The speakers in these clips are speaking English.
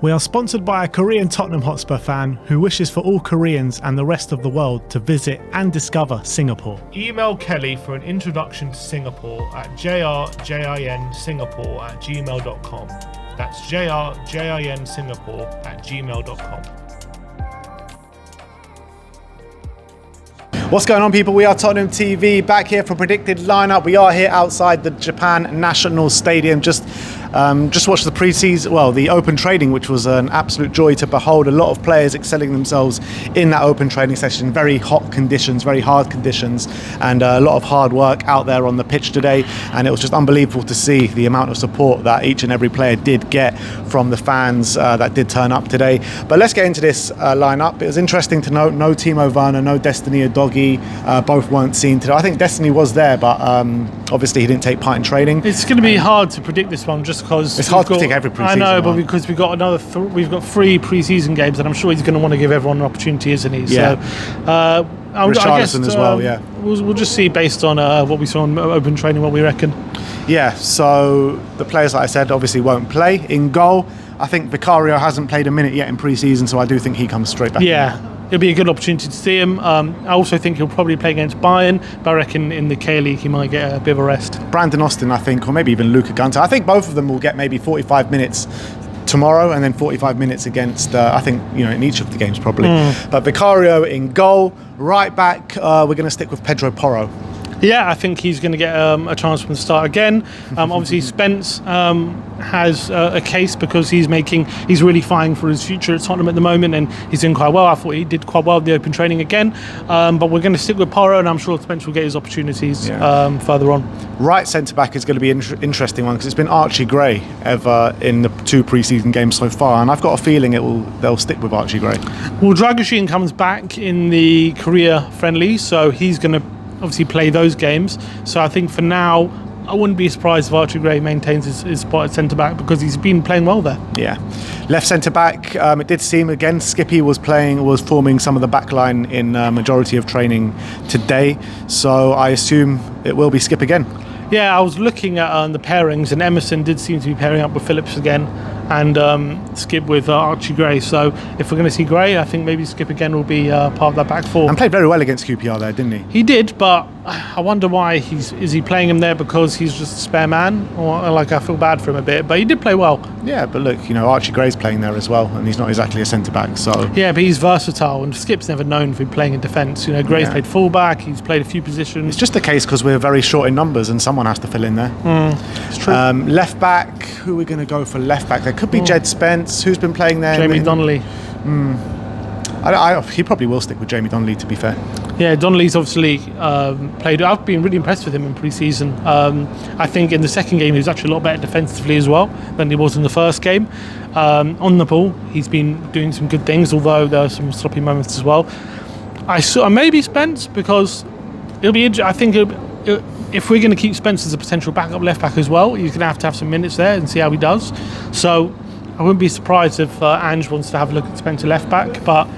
We are sponsored by a Korean Tottenham Hotspur fan who wishes for all Koreans and the rest of the world to visit and discover Singapore. Email Kelly for an introduction to Singapore at jrjinsingapore@gmail.com. That's jrjinsingapore@gmail.com. What's going on, people? We are Tottenham TV, back here for predicted lineup. We are here outside the Japan National Stadium. Just watched the pre-season, well, the open training, which was an absolute joy to behold. A lot of players excelling themselves in that open training session. Very hot conditions, very hard conditions, and a lot of hard work out there on the pitch today. And it was just unbelievable to see the amount of support that each and every player did get from the fans that did turn up today. But let's get into this lineup. It was interesting to note no Timo Werner, no Destiny Udogie. Both weren't seen today. I think Destiny was there, but obviously he didn't take part in training. It's going to be hard to predict this one, just because it's hard to predict every pre-season. I know, but because we've got we've got 3 pre-season games, and I'm sure he's going to want to give everyone an opportunity, isn't he? Yeah. So, Richarlison as well. Yeah. We'll just see based on what we saw in open training, what we reckon. Yeah. So the players, like I said, obviously won't play. In goal, I think Vicario hasn't played a minute yet in pre-season, so I do think he comes straight back. Yeah. It'll be a good opportunity to see him. I also think he'll probably play against Bayern, but I reckon in the K-League he might get a bit of a rest. Brandon Austin, I think, or maybe even Luca Gunter. I think both of them will get maybe 45 minutes tomorrow and then 45 minutes against, I think, in each of the games probably. But Vicario in goal. Right back, we're going to stick with Pedro Porro. Yeah, I think he's going to get a chance from the start again. Obviously, Spence has a case because he's really fighting for his future at Tottenham at the moment, and he's doing quite well. I thought he did quite well in the open training again. But we're going to stick with Porro, and I'm sure Spence will get his opportunities further on. Right centre-back is going to be an interesting one because it's been Archie Gray ever in the 2 pre-season games so far, and I've got a feeling they'll stick with Archie Gray. Well, Dragoshin comes back in the Korea friendly, so he's going to obviously play those games. So I think for now, I wouldn't be surprised if Archie Gray maintains his spot at centre-back because he's been playing well there. Yeah. Left centre-back, it did seem, again, Skippy was forming some of the back line in majority of training today. So I assume it will be Skip again. Yeah, I was looking at the pairings, and Emerson did seem to be pairing up with Phillips again, and Skip with Archie Gray. So if we're going to see Gray, I think maybe Skip again will be part of that back four. And played very well against QPR there, didn't he? He did, but I wonder why is he playing him there because he's just a spare man, or I feel bad for him a bit. But he did play well. Yeah, but look, Archie Gray's playing there as well, and he's not exactly a centre back. So yeah, but he's versatile, and Skip's never known for playing in defence. Gray's played fullback. He's played a few positions. It's just the case because we're very short in numbers, and someone has to fill in there. It's true. Left back, who are we going to go for left back? There could be Jed Spence, who's been playing there. Jamie Donnelly. He probably will stick with Jamie Donnelly, to be fair. Yeah, Donnelly's obviously played. I've been really impressed with him in pre-season. I think in the second game he was actually a lot better defensively as well than he was in the first game. On the ball, he's been doing some good things, although there are some sloppy moments as well. I saw maybe Spence because it'll be. I think if we're going to keep Spence as a potential backup left back as well, he's going to have some minutes there and see how he does. So I wouldn't be surprised if Ange wants to have a look at Spence left back, but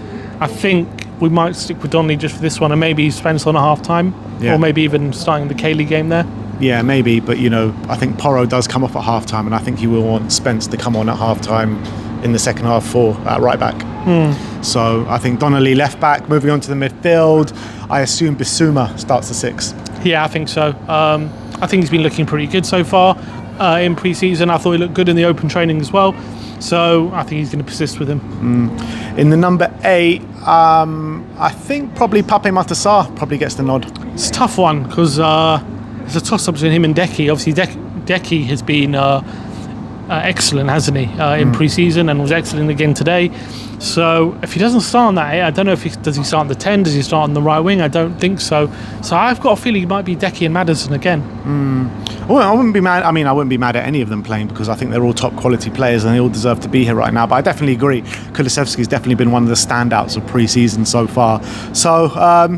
I think we might stick with Donnelly just for this one, and maybe Spence on a half time, or maybe even starting the K-League game there. Yeah, maybe, but I think Porro does come off at half time, and I think he will want Spence to come on at half time in the second half for right back. So I think Donnelly left back. Moving on to the midfield, I assume Bissouma starts the 6. Yeah, I think so. I think he's been looking pretty good so far in pre-season. I thought he looked good in the open training as well. So I think he's going to persist with him. In the number 8, I think probably Pape Matar probably gets the nod. It's a tough one because it's a toss-up between him and Decky. Obviously, Decky has been excellent, hasn't he, in pre-season, and was excellent again today. So if he doesn't start on that 8, I don't know does he start on the 10, does he start on the right wing? I don't think so. So I've got a feeling it might be Decky and Maddison again. Well, I wouldn't be mad. I wouldn't be mad at any of them playing because I think they're all top quality players and they all deserve to be here right now. But I definitely agree. Kulusevski's definitely been one of the standouts of pre-season so far. So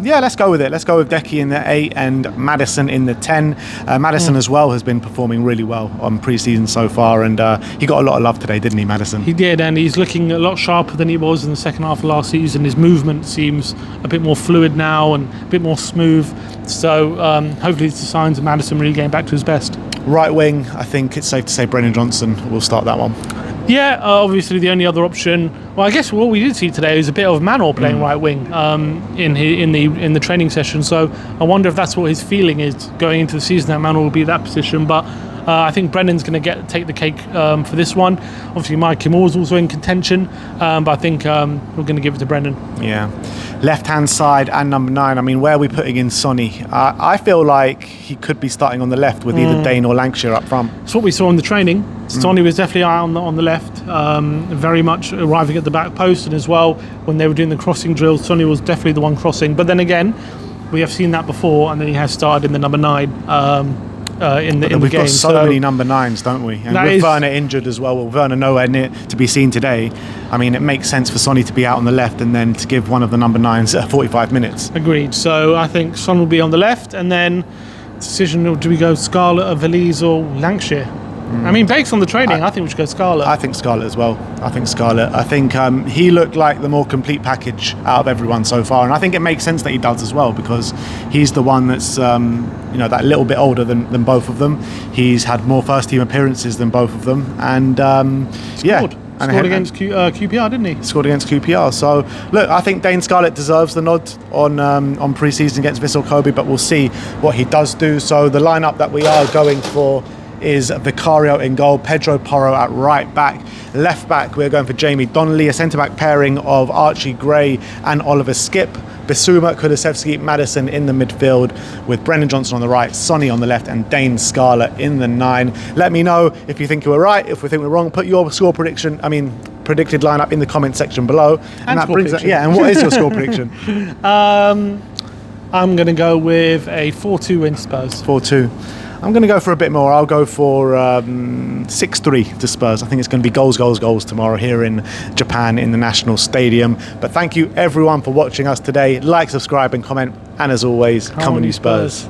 let's go with it. Let's go with Decky in the 8 and Maddison in the 10. Maddison as well has been performing really well on pre-season so far, and he got a lot of love today, didn't he, Maddison? He did, and he's looking a lot sharper than he was in the second half of last season. His movement seems a bit more fluid now and a bit more smooth. So hopefully it's the signs of Maddison really getting back to his best. Right wing, I think it's safe to say Brennan Johnson will start that one. Yeah, obviously the only other option. Well, I guess what we did see today is a bit of Manor playing right wing in the training session. So I wonder if that's what his feeling is going into the season, that Manor will be that position. But I think Brennan's going to take the cake for this one. Obviously, Mike Moore's also in contention, but I think we're going to give it to Brennan. Yeah. Left-hand side and number 9. I mean, where are we putting in Sonny? I feel like he could be starting on the left with either Dane or Lancashire up front. It's what we saw in the training. Sonny was definitely out on the left, very much arriving at the back post, and as well when they were doing the crossing drills, Sonny was definitely the one crossing. But then again, we have seen that before, and then he has started in the number 9. In the game. We've got so many number 9s, don't we? And with Werner injured as well, Werner nowhere near to be seen today. I mean, it makes sense for Sonny to be out on the left and then to give one of the number 9s 45 minutes. Agreed. So I think Son will be on the left, and then decision, do we go Scarlett, Valise or Lancashire? I mean, based on the training, I think we should go Scarlett. I think Scarlett as well. I think he looked like the more complete package out of everyone so far, and I think it makes sense that he does as well, because he's the one that's that little bit older than both of them. He's had more first-team appearances than both of them, and Scored against QPR, didn't he? Scored against QPR. So, look, I think Dane Scarlett deserves the nod on pre-season against Vissel Kobe, but we'll see what he does do. So the lineup that we are going for is Vicario in goal, Pedro Porro at right back. Left back, we're going for Jamie Donnelly, a centre-back pairing of Archie Gray and Oliver Skip. Bissouma, Kulusevski, Maddison in the midfield, with Brennan Johnson on the right, Sonny on the left, and Dane Scarlett in the 9. Let me know if you think you were right, if we think we're wrong. Put your predicted lineup in the comment section below. And that brings it. Yeah, and what is your score prediction? I'm going to go with a 4-2 win Spurs. 4-2. I'm going to go for a bit more. I'll go for 6-3 to Spurs. I think it's going to be goals tomorrow here in Japan in the National Stadium. But thank you everyone for watching us today. Like, subscribe and comment. And as always, come on you Spurs.